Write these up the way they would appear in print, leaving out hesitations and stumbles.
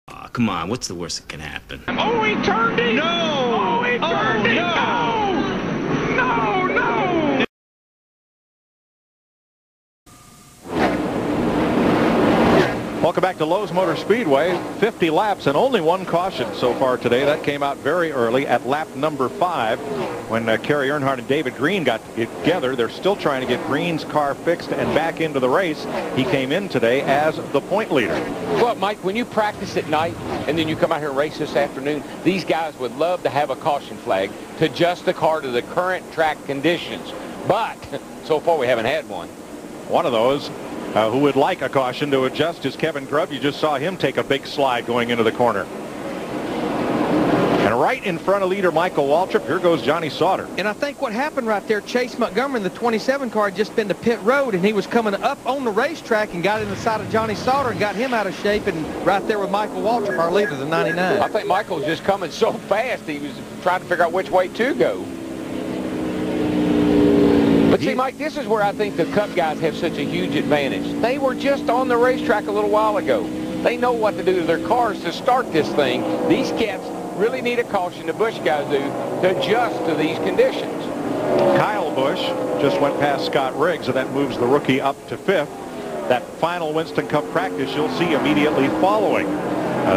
Aw, come on, what's the worst that can happen? Oh, he turned it! No! Oh, he turned it! No! No, no! Welcome back to Lowe's Motor Speedway. 50 laps and only one caution so far today. That came out very early at lap number 5 when Kerry Earnhardt and David Green got together. They're still trying to get Green's car fixed and back into the race. He came in today as the point leader. Well, Mike, when you practice at night and then you come out here and race this afternoon, these guys would love to have a caution flag to adjust the car to the current track conditions. But so far we haven't had one. One of those who would like a caution to adjust is Kevin Grubb. You just saw him take a big slide going into the corner. And right in front of leader Michael Waltrip, here goes Johnny Sauter. And I think what happened right there, Chase Montgomery in the 27 car had just been to pit road, and he was coming up on the racetrack and got in the side of Johnny Sauter and got him out of shape, and right there with Michael Waltrip, our leader, the 99. I think Michael's just coming so fast he was trying to figure out which way to go. But see, Mike, this is where I think the Cup guys have such a huge advantage. They were just on the racetrack a little while ago. They know what to do to their cars to start this thing. These cats really need a caution, the Busch guys do, to adjust to these conditions. Kyle Busch just went past Scott Riggs, and that moves the rookie up to 5th. That final Winston Cup practice you'll see immediately following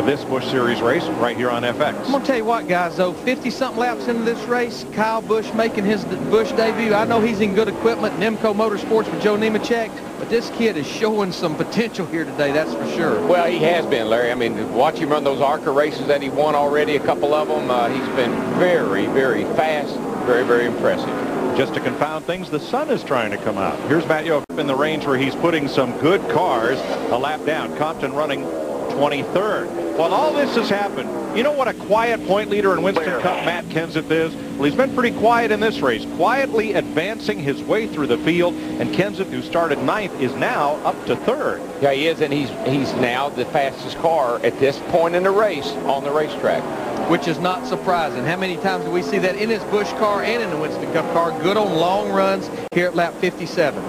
this Busch Series race right here on FX. I'm going to tell you what, guys, though, 50-something laps into this race, Kyle Busch making his Busch debut. I know he's in good equipment, Nemco Motorsports with Joe Nemechek, but this kid is showing some potential here today, that's for sure. Well, he has been, Larry. I mean, watch him run those ARCA races that he won already, a couple of them. He's been very, very fast, very, very impressive. Just to confound things, the sun is trying to come out. Here's Matt Yoakum in the range where he's putting some good cars a lap down. Compton running 23rd. While all this has happened, you know what a quiet point leader in Winston Cup Matt Kenseth is? Well, he's been pretty quiet in this race, quietly advancing his way through the field, and Kenseth, who started 9th, is now up to 3rd. Yeah, he is, and he's now the fastest car at this point in the race on the racetrack. Which is not surprising. How many times do we see that in his Busch car and in the Winston Cup car? Good on long runs here at lap 57.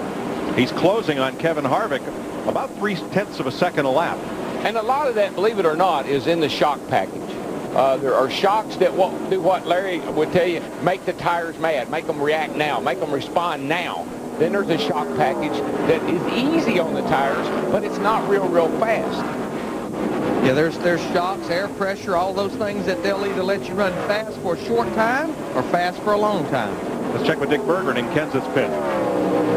He's closing on Kevin Harvick about 0.3 of a second a lap. And a lot of that, believe it or not, is in the shock package. There are shocks that won't do what Larry would tell you, make the tires mad, make them react now, make them respond now. Then there's a shock package that is easy on the tires, but it's not real fast. Yeah, there's shocks, air pressure, all those things that they'll either let you run fast for a short time or fast for a long time. Let's check with Dick Berggren in Kenseth's pit.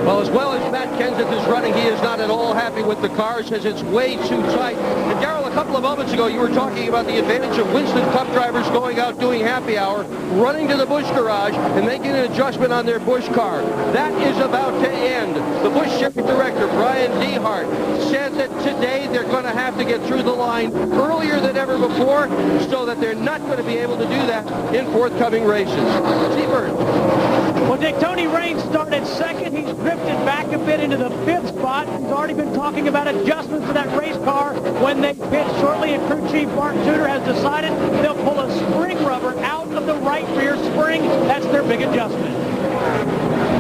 Well, as well as Matt Kenseth is running, he is not at all happy with the car. Says it's way too tight. And Darrell, a couple of moments ago, you were talking about the advantage of Winston Cup drivers going out doing happy hour, running to the Busch garage, and making an adjustment on their Busch car. That is about to end. The Busch Chevy director, Brian Dehart, says that today they're going to have to get through the line earlier than ever before, so that they're not going to be able to do that in forthcoming races. Seabird. Well, Dick, Tony Raines started second. He's drifted back a bit into the 5th spot. He's already been talking about adjustments to that race car when they pit shortly, and crew chief Mark Tudor has decided they'll pull a spring rubber out of the right rear spring. That's their big adjustment.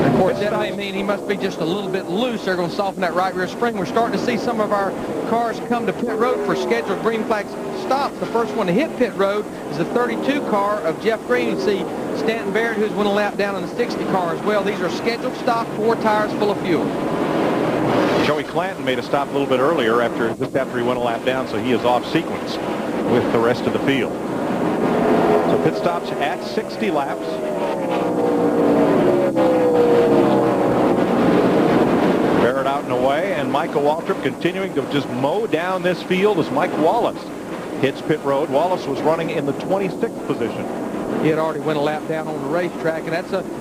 Of course, that may mean he must be just a little bit loose. They're going to soften that right rear spring. We're starting to see some of our cars come to pit road for scheduled green flag stops. The first one to hit pit road is the 32 car of Jeff Green. You see Stanton Barrett, who's won a lap down in the 60 car as well. These are scheduled stops, 4 tires full of fuel. Joey Clanton made a stop a little bit earlier after he went a lap down, so he is off sequence with the rest of the field. So pit stops at 60 laps. Barrett out and away, and Michael Waltrip continuing to just mow down this field as Mike Wallace hits pit road. Wallace was running in the 26th position. He had already went a lap down on the racetrack, and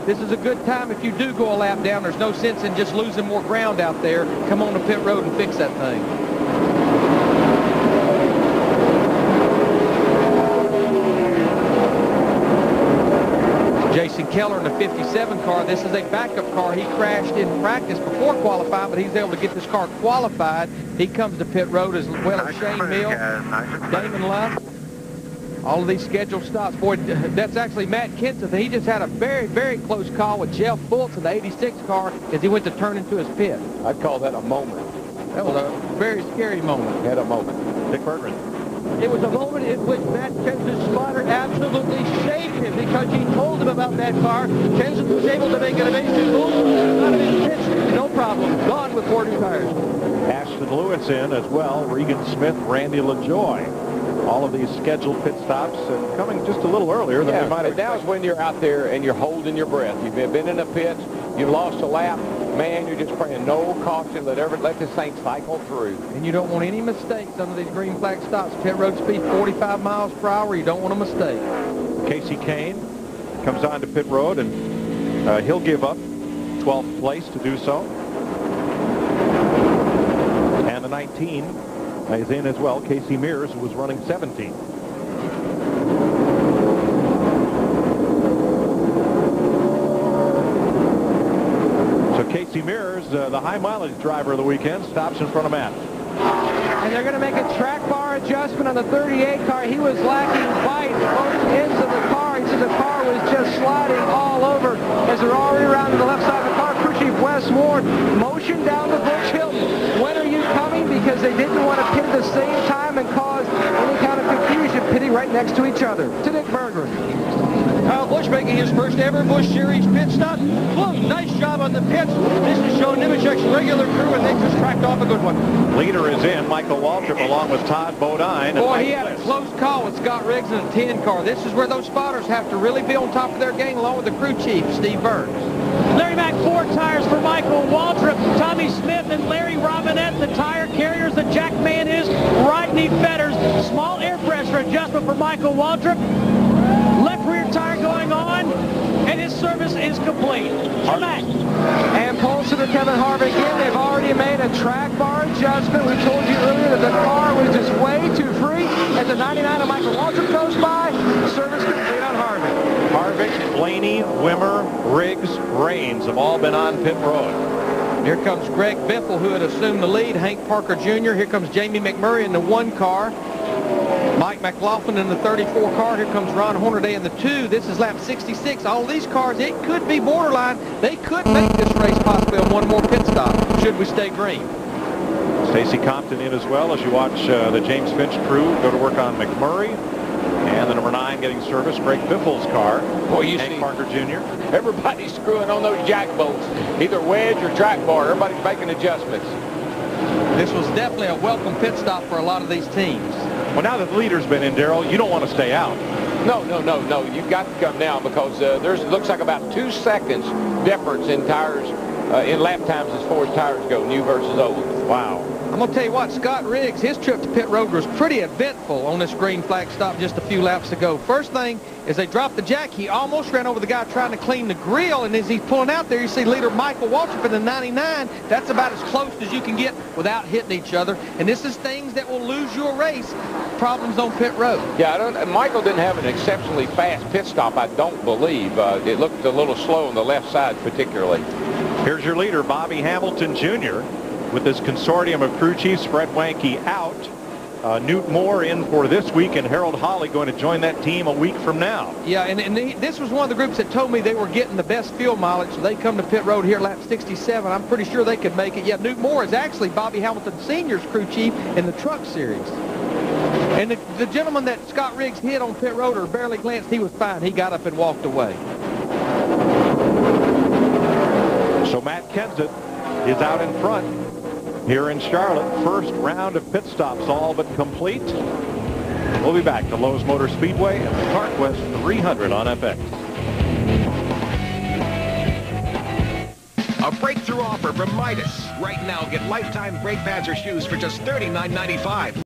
this is a good time if you do go a lap down. There's no sense in just losing more ground out there. Come on to pit road and fix that thing. Jason Keller in the 57 car. This is a backup car. He crashed in practice before qualifying, but he's able to get this car qualified. He comes to pit road as well as Shane Mill, Damon Luff. All of these scheduled stops. Boy, that's actually Matt Kenseth. He just had a very close call with Jeff Fultz in the 86 car as he went to turn into his pit. I'd call that a moment. That was a very scary moment. Had a moment. Dick Berggren. It was a moment in which Matt Kenseth's spotter absolutely saved him because he told him about that car. Kenseth was able to make an amazing move out of his pits. No problem. Gone with 4 new tires. Ashton Lewis in as well. Regan Smith, Randy LaJoy. All of these scheduled pit stops and coming just a little earlier than we might have. Now is when you're out there and you're holding your breath. You've been in the pits. You've lost a lap. Man, you're just praying no caution. Let this thing cycle through. And you don't want any mistakes under these green flag stops. Pit road speed 45 miles per hour. You don't want a mistake. Casey Kane comes on to pit road, and he'll give up 12th place to do so. And the 19 is in as well. Casey Mears, who was running 17. So Casey Mears, the high mileage driver of the weekend, stops in front of Matt. And they're going to make a track bar adjustment on the 38 car. He was lacking bite both ends of the car. He said the car was just sliding all over as they're already around to the left side of the car. Crew Chief Wes Ward motioned down to Butch Hilton. When are you coming? Because they didn't want to pit at the same time and cause any kind of confusion, pitting right next to each other. To Dick Berger. Kyle Busch making his first ever Busch Series pit stop. Boom, nice job on the pits. This is Joe Nemechek's regular crew, and they just cracked off a good one. Leader is in, Michael Waltrip, along with Todd Bodine. Boy, he had a close call with Scott Riggs in the 10 car. This is where those spotters have to really be on top of their game, along with the crew chief, Steve Burns. Larry Mack, 4 tires for Michael Waltrip. Tommy Smith and Larry Robinette, the tire carriers. The Jack Man is Rodney Fetters. Small air pressure adjustment for Michael Waltrip. Left rear tire going on, and his service is complete. Mack. And Paulson and Kevin Harvick in. They've already made a track bar adjustment. We told you earlier that the car was just way too free. As the 99 of Michael Waltrip goes by, service complete on Harvick. Harvick, Blaney, Wimmer, Riggs, Raines have all been on pit road. Here comes Greg Biffle, who had assumed the lead. Hank Parker Jr. Here comes Jamie McMurray in the 1 car. Mike McLaughlin in the 34 car. Here comes Ron Hornaday in the 2. This is lap 66. All these cars, it could be borderline. They could make this race possibly on one more pit stop, should we stay green. Stacy Compton in as well as you watch the James Finch crew go to work on McMurray. And the number 9 getting service, Greg Biffle's car. Boy, you Hank see Parker Jr. Everybody's screwing on those jack bolts, either wedge or track bar. Everybody's making adjustments. This was definitely a welcome pit stop for a lot of these teams. Well, now that the leader's been in, Darrell, you don't want to stay out. No. You've got to come down because looks like about 2 seconds difference in tires, in lap times as far as tires go, new versus old. Wow. I'm going to tell you what, Scott Riggs, his trip to pit road was pretty eventful on this green flag stop just a few laps ago. First thing is they dropped the jack. He almost ran over the guy trying to clean the grill, and as he's pulling out there, you see leader Michael Waltrip in the 99. That's about as close as you can get without hitting each other. And this is things that will lose you a race, problems on pit road. Yeah, Michael didn't have an exceptionally fast pit stop, I don't believe. It looked a little slow on the left side particularly. Here's your leader, Bobby Hamilton Jr., with this consortium of crew chiefs. Fred Wanke out. Newt Moore in for this week, and Harold Hawley going to join that team a week from now. Yeah, and this was one of the groups that told me they were getting the best fuel mileage, so they come to pit road here at lap 67. I'm pretty sure they could make it. Yeah, Newt Moore is actually Bobby Hamilton Sr.'s crew chief in the truck series. And the gentleman that Scott Riggs hit on pit road or barely glanced, he was fine. He got up and walked away. So Matt Kenseth is out in front here in Charlotte. First round of pit stops all but complete. We'll be back to Lowe's Motor Speedway and the Carquest 300 on FX. A breakthrough offer from Midas. Right now, get lifetime brake pads or shoes for just $39.95.